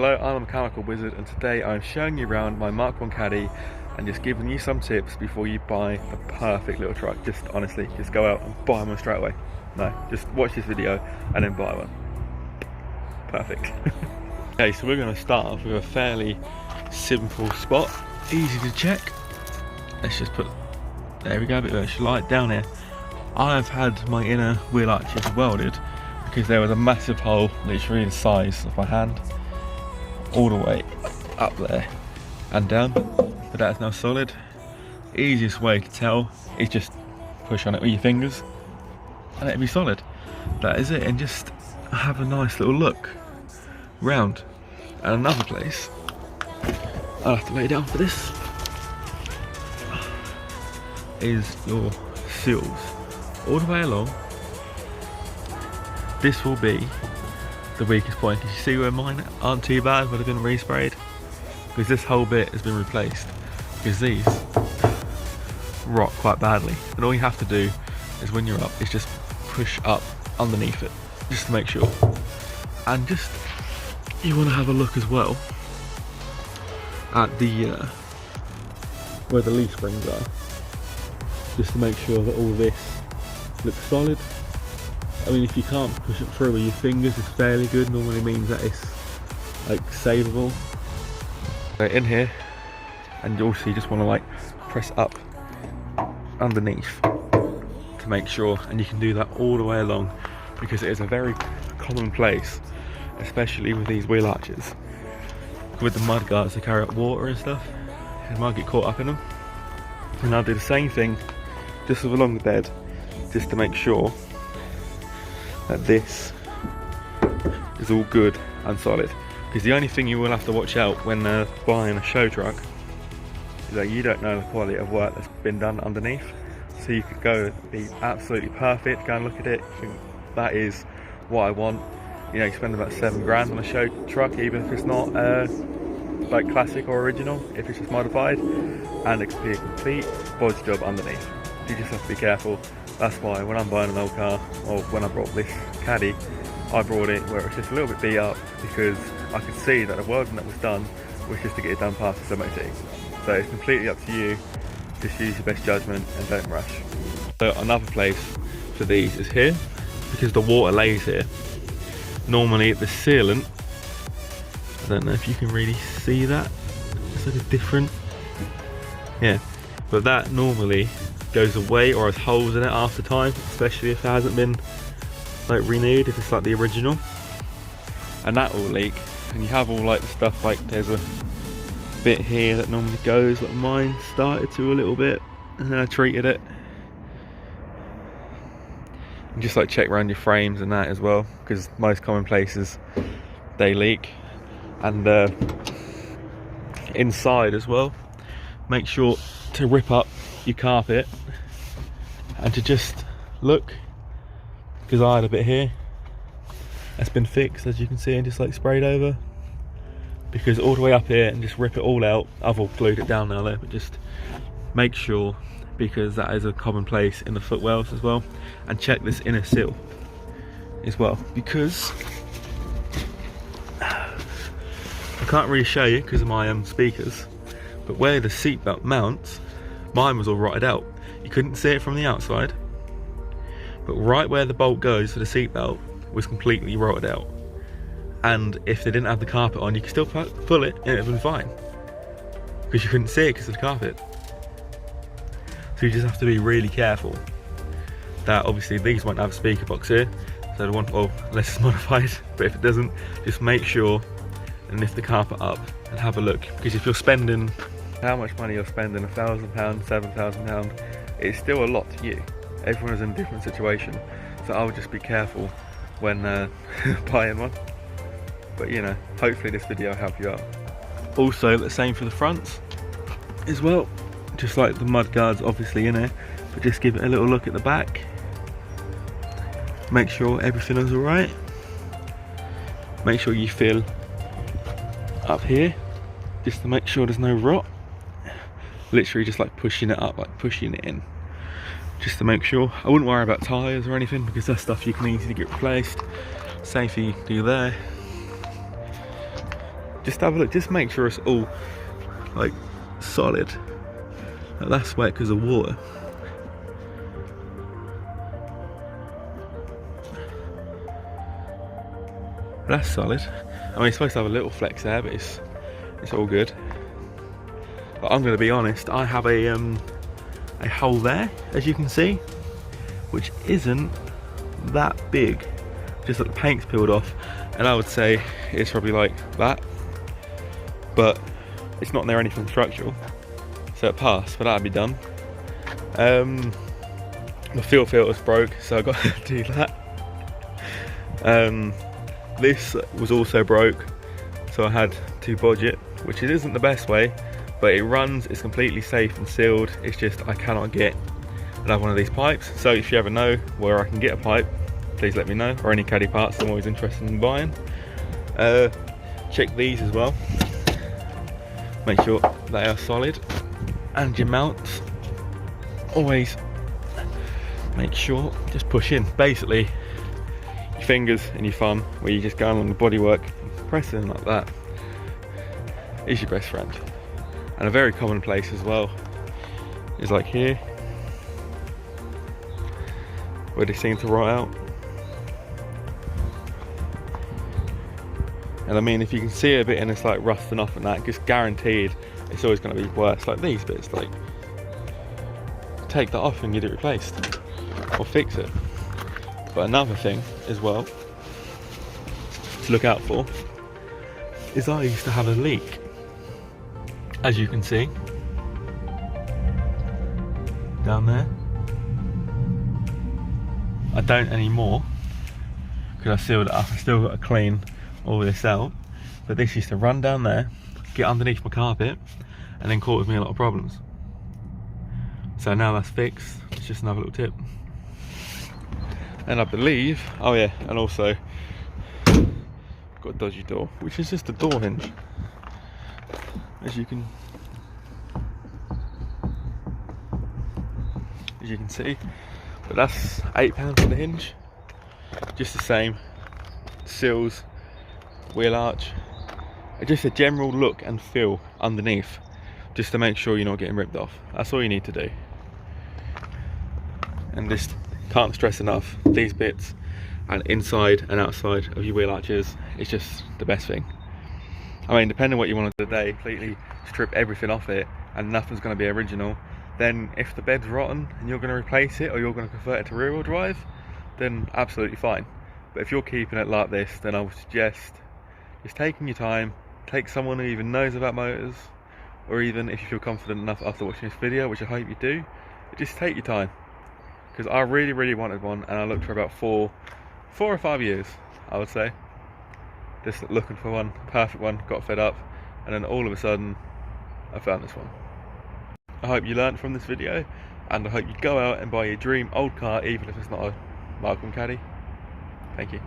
Hello, I'm a mechanical wizard and today I'm showing you around my Mark 1 caddy and just giving you some tips before you buy the perfect little truck. Just honestly, just go out and buy one straight away. No, just watch this video and then buy one. Perfect. Okay, so we're going to start off with a fairly simple spot, easy to check. Let's just put, there we go, a bit of a light down here. I've had my inner wheel arches welded because there was a massive hole, literally the size of my hand, all the way up there and down, but that's now solid. Easiest way to tell is just push on it with your fingers and it'll be solid. That is it, and just have a nice little look round. And another place, I'll have to lay down for this, is your seals all the way along. This will be the weakest point. Can you see where mine aren't too bad, would have been resprayed? Because this whole bit has been replaced, because these rot quite badly. And all you have to do is when you're up is just push up underneath it, just to make sure. And just, you want to have a look as well at the where the leaf springs are, just to make sure that all this looks solid. I mean, if you can't push it through with your fingers, it's fairly good. Normally means that it's like savable. So in here, and also you just want to like press up underneath to make sure, and you can do that all the way along because it is a very common place, especially with these wheel arches, with the mud guards that carry up water and stuff. It might get caught up in them. And I'll do the same thing just along the bed, just to make sure that this is all good and solid. Because the only thing you will have to watch out when buying a show truck is that you don't know the quality of work that's been done underneath. So you could go be absolutely perfect, go and look at it, think that is what I want. You know, you spend about 7 grand on a show truck, even if it's not like classic or original, if it's just modified, and it could be a complete body job underneath. You just have to be careful. That's why when I'm buying an old car, or when I brought this caddy, I brought it where it was just a little bit beat up, because I could see that the welding that was done was just to get it done past its MOT. So it's completely up to you, just use your best judgment and don't rush. So another place for these is here, because the water lays here. Normally the sealant, I don't know if you can really see that, it's like a different, yeah, but that normally goes away or has holes in it after time, especially if it hasn't been like renewed, if it's like the original, and that will leak. And you have all like the stuff, like there's a bit here that normally goes, like mine started to a little bit, and then I treated it. And just like check around your frames and that as well, because most common places they leak. And inside as well, make sure to rip up your carpet and to just look, because I had a bit here that's been fixed, as you can see, and just like sprayed over, because all the way up here, and just rip it all out. I've all glued it down now there, but just make sure, because that is a common place in the footwells as well. And check this inner seal as well, because I can't really show you because of my speakers, but where the seatbelt mounts, mine was all rotted out. You couldn't see it from the outside, but right where the bolt goes for the seatbelt was completely rotted out. And if they didn't have the carpet on, you could still pull it and it would have been fine, because you couldn't see it because of the carpet. So you just have to be really careful that obviously these won't have a speaker box here, so the one, well, unless it's modified, but if it doesn't, just make sure and lift the carpet up and have a look, because if you're spending how much money you're spending, £1,000, £7,000, it's still a lot to you. Everyone is in a different situation, so I would just be careful when buying one. But you know, hopefully this video will help you out. Also the same for the fronts as well, just like the mud guards obviously in here, but just give it a little look at the back, make sure everything is alright. Make sure you feel up here, just to make sure there's no rot. Literally just like pushing it up, like pushing it in, just to make sure. I wouldn't worry about tyres or anything, because that's stuff you can easily get replaced. Same thing you can do there. Just have a look, just make sure it's all like solid. Like, that's wet because of water. That's solid. I mean, it's supposed to have a little flex there, but it's all good. But I'm going to be honest, I have a hole there, as you can see, which isn't that big. Just that the paint's peeled off, and I would say it's probably like that. But it's not near anything structural, so it passed, but that'd be done. The fuel filter's broke, so I got to do that. This was also broke, so I had to bodge it, which it isn't the best way, but it runs, it's completely safe and sealed. It's just I cannot get another one of these pipes. So if you ever know where I can get a pipe, please let me know, or any caddy parts I'm always interested in buying. Check these as well, make sure they are solid, and your mounts, always make sure, just push in. Basically, your fingers and your thumb, where you're just going along the bodywork, pressing like that, is your best friend. And a very common place as well is like here, where they seem to rot out. And I mean, if you can see a bit and it's like rusting off and that, just guaranteed it's always going to be worse. Like these bits, like take that off and get it replaced or fix it. But another thing as well to look out for is I used to have a leak, as you can see down there. I don't anymore because I sealed it up. I still got to clean all this out, but this used to run down there, get underneath my carpet, and then cause me a lot of problems. So now that's fixed. It's just another little tip. And I believe, oh yeah, and also got a dodgy door, which is just a door hinge, as you can see. But that's £8 for the hinge, just the same. Seals, wheel arch, and just a general look and feel underneath, just to make sure you're not getting ripped off. That's all you need to do. And just can't stress enough, these bits and inside and outside of your wheel arches, it's just the best thing. I mean, depending on what you want to do today, completely strip everything off it and nothing's going to be original. Then if the bed's rotten and you're going to replace it, or you're going to convert it to rear wheel drive, then absolutely fine. But if you're keeping it like this, then I would suggest just taking your time, take someone who even knows about motors, or even if you feel confident enough after watching this video, which I hope you do, just take your time. Because I really wanted one, and I looked for about four or 5 years, I would say, just looking for one, perfect one, got fed up, and then all of a sudden I found this one. I hope you learnt from this video, and I hope you go out and buy your dream old car, even if it's not a Markham caddy. Thank you.